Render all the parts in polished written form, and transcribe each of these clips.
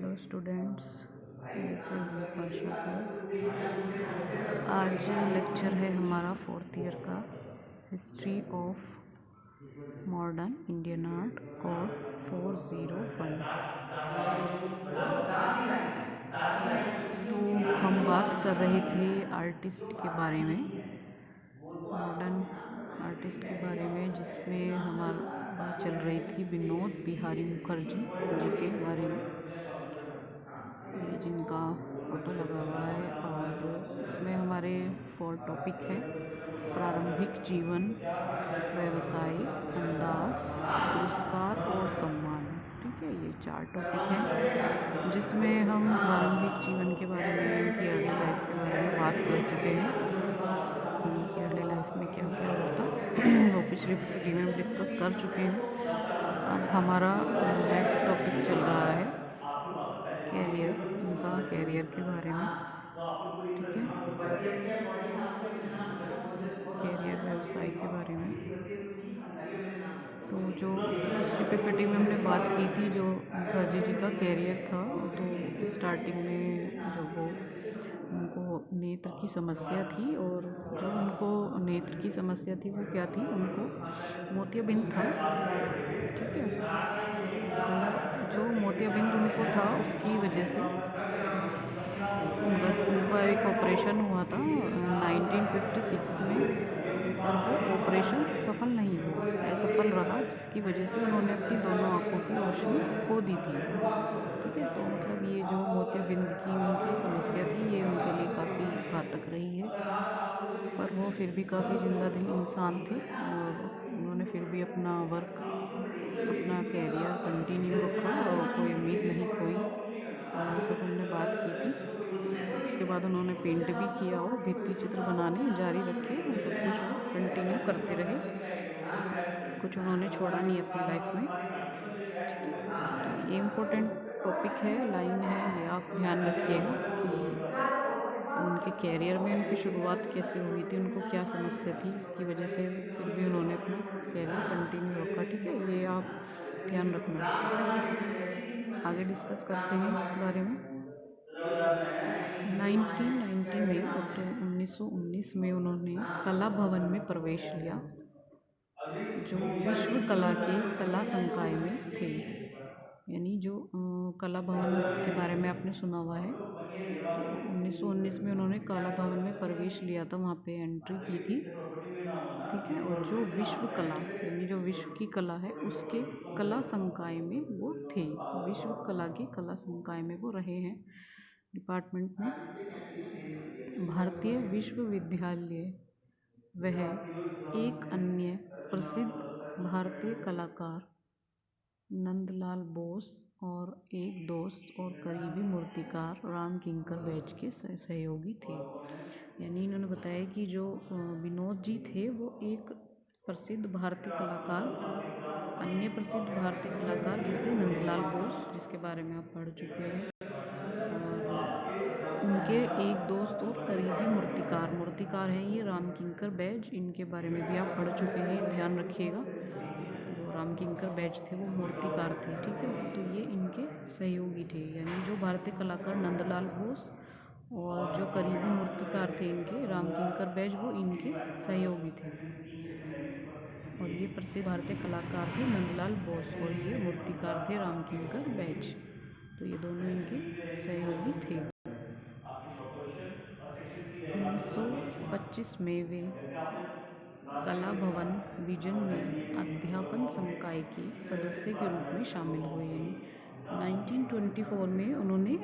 Hello students, this is Vipasha Kaur. आज lecture है हमारा 4th ईयर का history of modern Indian art code 401। तो हम बात कर रहे थे आर्टिस्ट के बारे में, मॉडर्न आर्टिस्ट के बारे में, जिसमें हमारी बात चल रही थी विनोद बिहारी मुखर्जी जी के बारे में। ये जिनका फोटो लगा हुआ है, और इसमें हमारे 4 टॉपिक है: प्रारंभिक जीवन, व्यवसाय, अंदाज, पुरस्कार और सम्मान। ठीक है, ये 4 टॉपिक हैं जिसमें हम प्रारंभिक जीवन के बारे में, इनकी अर्ली लाइफ के बारे में बात कर चुके हैं। इनकी अर्ली लाइफ में क्या क्या हुआ था वो पिछले वीडियो में हम डिस्कस कर चुके हैं। अब हमारा नेक्स्ट टॉपिक चल रहा है कैरियर, इनका कैरियर के बारे में। ठीक है, कैरियर व्यवसाय के बारे में। तो जो पिछली पीपीटी में हमने बात की थी, जो मुखर्जी जी का कैरियर था, तो स्टार्टिंग में जब वो उनको नेत्र की समस्या थी, और जो उनको नेत्र की समस्या थी वो क्या थी, उनको मोतियाबिंद था। ठीक है, तो जो मोतियाबिंद उनको था उसकी वजह से उनका एक ऑपरेशन हुआ था 1956 में, पर वो ऑपरेशन सफल नहीं हुआ, असफल रहा, जिसकी वजह से उन्होंने अपनी दोनों आँखों की रोशनी खो दी थी। ठीक है, तो मतलब ये जो मोतियाबिंद की उनकी समस्या थी, ये उनके लिए काफ़ी घातक रही है, पर वो फिर भी काफ़ी जिंदा दिल इंसान थे, और उन्होंने फिर भी अपना वर्क, अपना कैरियर कंटिन्यू रखा और कोई उम्मीद नहीं खोई। तो ये सब हमने बात की थी। उसके बाद उन्होंने पेंट भी किया और भित्ति चित्र बनाने जारी रखे, और सब कुछ वो कंटिन्यू करते रहे, कुछ उन्होंने छोड़ा नहीं अपनी लाइफ में। ठीक है, तो ये इम्पोर्टेंट टॉपिक है, लाइन है, ये आप ध्यान रखिएगा कि उनके कैरियर में उनकी शुरुआत कैसे हुई थी, उनको क्या समस्या थी, इसकी वजह से फिर भी उन्होंने अपना कैरियर कंटिन्यू रखा। ठीक है, ये आप ध्यान रखना। आगे डिस्कस करते हैं इस बारे में। 1990 में, तो 1919 में उन्होंने कला भवन में प्रवेश लिया, जो विश्व कला के कला संकाय में थे। यानी जो कला भवन के बारे में आपने सुना हुआ है, 1919 में उन्होंने कला भवन में प्रवेश लिया था, वहाँ पे एंट्री की थी। ठीक है, और जो विश्व कला, यानी जो विश्व की कला है, उसके कला संकाय में वो थे, विश्व कला के कला संकाय में वो रहे हैं, डिपार्टमेंट में। भारतीय विश्वविद्यालय, वह एक अन्य प्रसिद्ध भारतीय कलाकार नंदलाल बोस और एक दोस्त और करीबी मूर्तिकार राम किंकर बैज के सहयोगी थे। यानी इन्होंने बताया कि जो विनोद जी थे वो एक प्रसिद्ध भारतीय कलाकार, अन्य प्रसिद्ध भारतीय कलाकार जैसे नंदलाल बोस, जिसके बारे में आप पढ़ चुके हैं, और उनके एक दोस्त और करीबी मूर्तिकार हैं ये राम किंकर बैज, इनके बारे में भी आप पढ़ चुके हैं, ध्यान रखिएगा। जो राम किंकर बैज थे वो मूर्तिकार थे। ठीक है, तो ये इनके सहयोगी थे, यानी जो भारतीय कलाकार नंदलाल बोस और जो करीबी मूर्तिकार थे इनके राम किंकर बैज, वो इनके सहयोगी थे। और ये प्रसिद्ध भारतीय कलाकार थे नंदलाल बोस, और ये मूर्तिकार थे राम किंकर बैज, तो ये दोनों इनके सहयोगी थे। 1925 में वे कला भवन विजन में अध्यापन संकाय के सदस्य के रूप में शामिल हुए। यानी 1924 में उन्होंने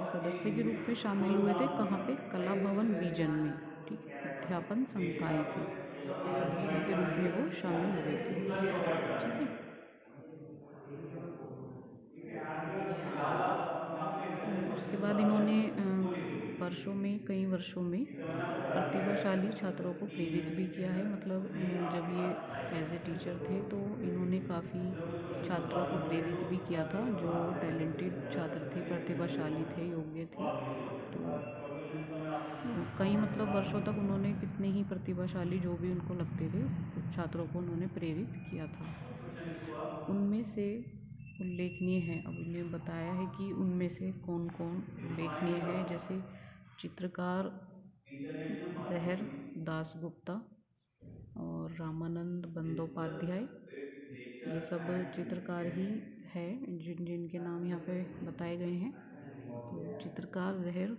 सदस्य के रूप में शामिल हुए थे, कहाँ पे, कला भवन विजन में। ठीक है, अध्यापन संकाय के सदस्य के रूप में वो शामिल हुए थे। ठीक है, उसके बाद इन्होंने कई वर्षों में प्रतिभाशाली छात्रों को प्रेरित भी किया है। मतलब जब ये एज ए टीचर थे तो इन्होंने काफ़ी छात्रों को प्रेरित भी किया था, जो टैलेंटेड छात्र थे, प्रतिभाशाली थे, योग्य थे। तो कई मतलब वर्षों तक उन्होंने कितने ही प्रतिभाशाली जो भी उनको लगते थे छात्रों को उन्होंने प्रेरित किया था। उनमें से उल्लेखनीय हैं। अब इन्हें बताया है कि उनमें से कौन कौन उल्लेखनीय है, जैसे चित्रकार जहर दास गुप्ता और रामानंद बंदोपाध्याय, ये सब चित्रकार ही है जिनके नाम यहाँ पे बताए गए हैं। तो चित्रकार जहर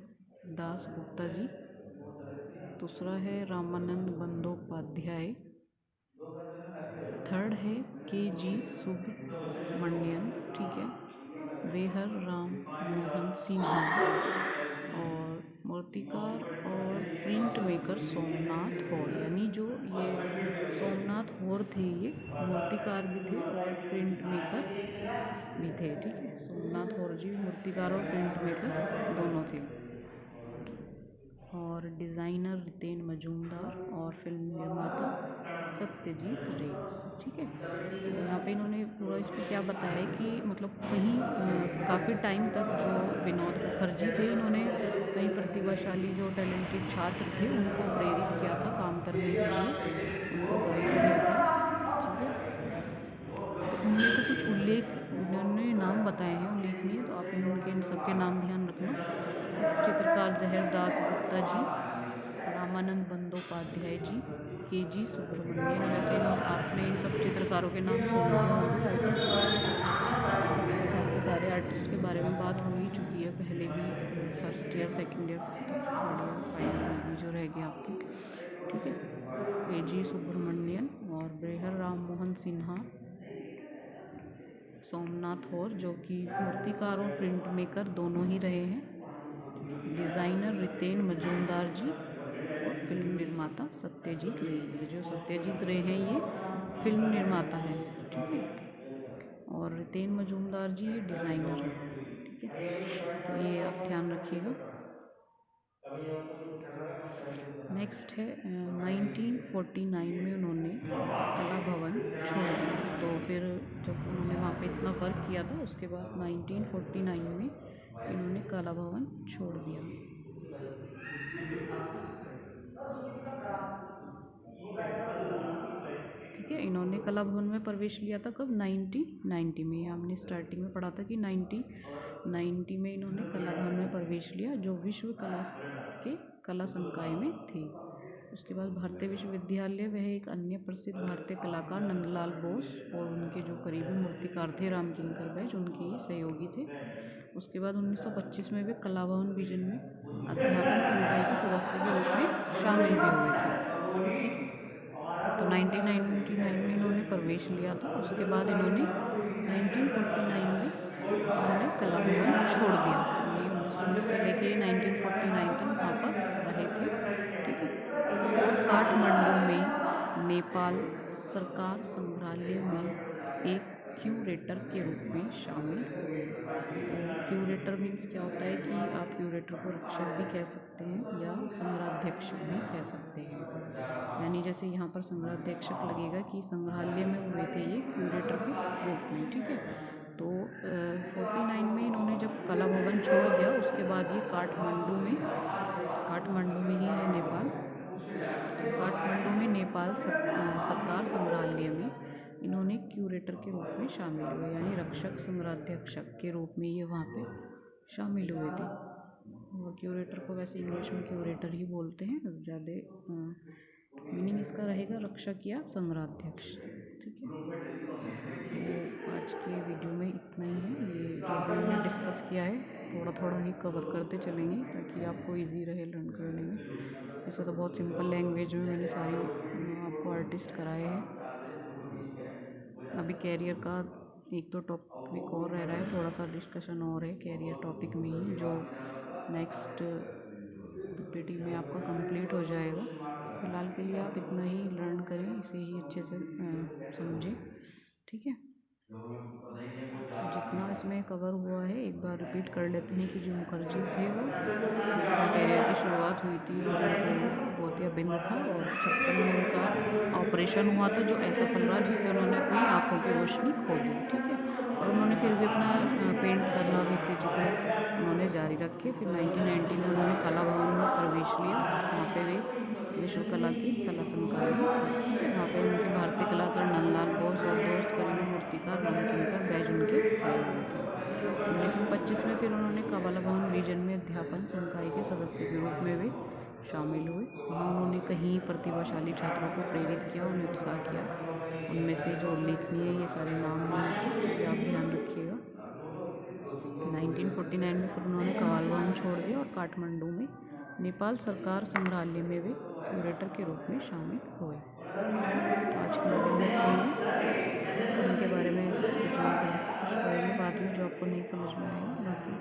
दास गुप्ता जी, दूसरा है रामानंद बंदोपाध्याय, थर्ड है के.जी. सुब्रमण्यन, ठीक है, बेहर राम मोहन सिन्हा, और मूर्तिकार और प्रिंट मेकर सोमनाथ हौर। यानी जो ये सोमनाथ हौर थे, ये मूर्तिकार भी थे और प्रिंट मेकर भी थे, ठीक है। सोमनाथ हौर जी मूर्तिकार और प्रिंट मेकर दोनों थे। और डिज़ाइनर रितेन मजूमदार और फिल्म निर्माता सत्यजीत रे, ठीक है। तो यहाँ पे इन्होंने पूरा इस पर क्या बताया है कि मतलब कहीं काफ़ी टाइम तक जो विनोद मुखर्जी थे, इन्होंने कई प्रतिभाशाली जो टैलेंटेड छात्र थे उनको प्रेरित किया था काम करने के लिए, उनको गाइड किया था, ठीक है। तो उनमें से कुछ उल्लेख इन्होंने नाम बताए हैं उल्लेखनीय, तो आप उनके सबके नाम ध्यान रखना। चित्रकार जहर दास गुप्ता जी, रामानंद बंदोपाध्याय जी, के.जी. सुब्रमण्यन। वैसे आपने इन सब चित्रकारों के नाम सुने होंगे, काफ़ी सारे आर्टिस्ट के बारे में बात हो ही चुकी है पहले भी, first year, second year, third year, final में भी जो रह गए आपके, ठीक है। के.जी. सुब्रमण्यन और बेहर राम मोहन सिन्हा, सोमनाथ हौर जो कि मूर्तिकार और प्रिंट मेकर दोनों ही रहे हैं, डिज़ाइनर रितेन मजूमदार जी और फिल्म निर्माता सत्यजीत रे। ये जो सत्यजीत रे हैं ये फिल्म निर्माता हैं, ठीक है, और रितेन मजूमदार जी ये डिज़ाइनर हैं, ठीक है। तो ये आप ध्यान रखिएगा। नेक्स्ट है 1949 में उन्होंने कला भवन छोड़ दिया। तो फिर जब उन्होंने वहाँ पे इतना वर्क किया था, उसके बाद 1949 में इन्होंने कला भवन छोड़ दिया, ठीक है। इन्होंने कला भवन में प्रवेश लिया था कब? 1990 में। हमने स्टार्टिंग में पढ़ा था कि 1990 में इन्होंने कला भवन में प्रवेश लिया, जो विश्व कला के कला संकाय में थे। उसके बाद भारतीय विश्वविद्यालय, वह एक अन्य प्रसिद्ध भारतीय कलाकार नंदलाल बोस और उनके जो करीबी मूर्तिकार थे रामकिंकर बैज, उनके ही सहयोगी थे। उसके बाद 1925 में वे कला भवन विजन में अध्यापन संकाय के सदस्य के रूप में शामिल भी हुए थे, ठीक है। तो 1999 में इन्होंने प्रवेश लिया था। उसके बाद इन्होंने 1949 में इन्होंने कला भवन छोड़ दिया। ये 1919 से लेके 1949 तक वहाँ पर रहे थे, ठीक है। और काठमांडू में नेपाल सरकार संग्रहालय में एक क्यूरेटर के रूप में शामिल हुए। क्यूरेटर मीन्स क्या होता है कि आप क्यूरेटर को रक्षक भी कह सकते हैं या संग्रहाध्यक्ष भी कह सकते हैं। यानी जैसे यहाँ पर संग्रहाध्यक्षक लगेगा कि संग्रहालय में हुए थे ये क्यूरेटर के रूप में, ठीक है। तो 49 में इन्होंने जब कला भवन छोड़ दिया, उसके बाद ये काठमांडू में ही है नेपाल, तो काठमांडू में नेपाल सरकार संग्रहालय में इन्होंने क्यूरेटर के रूप में शामिल हुए, यानी रक्षक संग्रहाध्यक्षक के रूप में ये वहाँ पे शामिल हुए थे। और क्यूरेटर को वैसे इंग्लिश में क्यूरेटर ही बोलते हैं, ज़्यादा मीनिंग इसका रहेगा रक्षक या संग्रहाध्यक्ष, ठीक है। तो आज के वीडियो में इतना ही है। ये जो भी हमने डिस्कस किया है थोड़ा थोड़ा ही कवर करते चलेंगे ताकि आपको इजी रहे लर्न करने में। ऐसा तो बहुत सिंपल लैंग्वेज में मैंने सारी आपको आर्टिस्ट कराए हैं। अभी कैरियर का एक दो टॉपिक और रह रहा है, थोड़ा सा डिस्कशन और है कैरियर टॉपिक में ही, जो नेक्स्ट पीपीटी में आपका कंप्लीट हो जाएगा। फिलहाल के लिए आप इतना ही लर्न करें, इसे ही अच्छे से समझें, ठीक है। जितना इसमें कवर हुआ है एक बार रिपीट कर लेते हैं कि जो मुखर्जी थे वो जो कैरियर की शुरुआत हुई थी वो मोतियाबिंद था, और 56 में उनका ऑपरेशन हुआ था जो असफल रहा, जिससे उन्होंने अपनी आँखों की रोशनी खो दी, ठीक है। और उन्होंने फिर भी अपना पेंट करना, भित्ति चित्र उन्होंने जारी रखे। फिर 1990 में उन्होंने कला भवन में प्रवेश लिया, वहाँ पे वे विश्व कला की कला संकाय में थे, ठीक है। वहाँ पे उनके भारतीय कलाकार नंदलाल बोस और दोस्त करीबी मूर्तिकार रामकिंकर बैज उनके व्यवसाय हुए थे। 1925 में फिर उन्होंने कमला भवन रीजन में अध्यापन संकाय के सदस्य के रूप में भी शामिल हुए। वहाँ उन्होंने कहीं प्रतिभाशाली छात्रों को प्रेरित किया, उन्हें उत्साह किया। उनमें से जो उल्लेखनीय ये सारे नाम हैं, ये आप ध्यान रखिएगा। 1949 में फिर उन्होंने कवाल भवन छोड़ दिया और काठमांडू में नेपाल सरकार संग्रहालय में वे क्यूरेटर के रूप में शामिल हुए। तो आज की वीडियो में इनके बारे में डिस्कस करेंगे बाद में, जो आपको नहीं समझ में आएगा। बाकी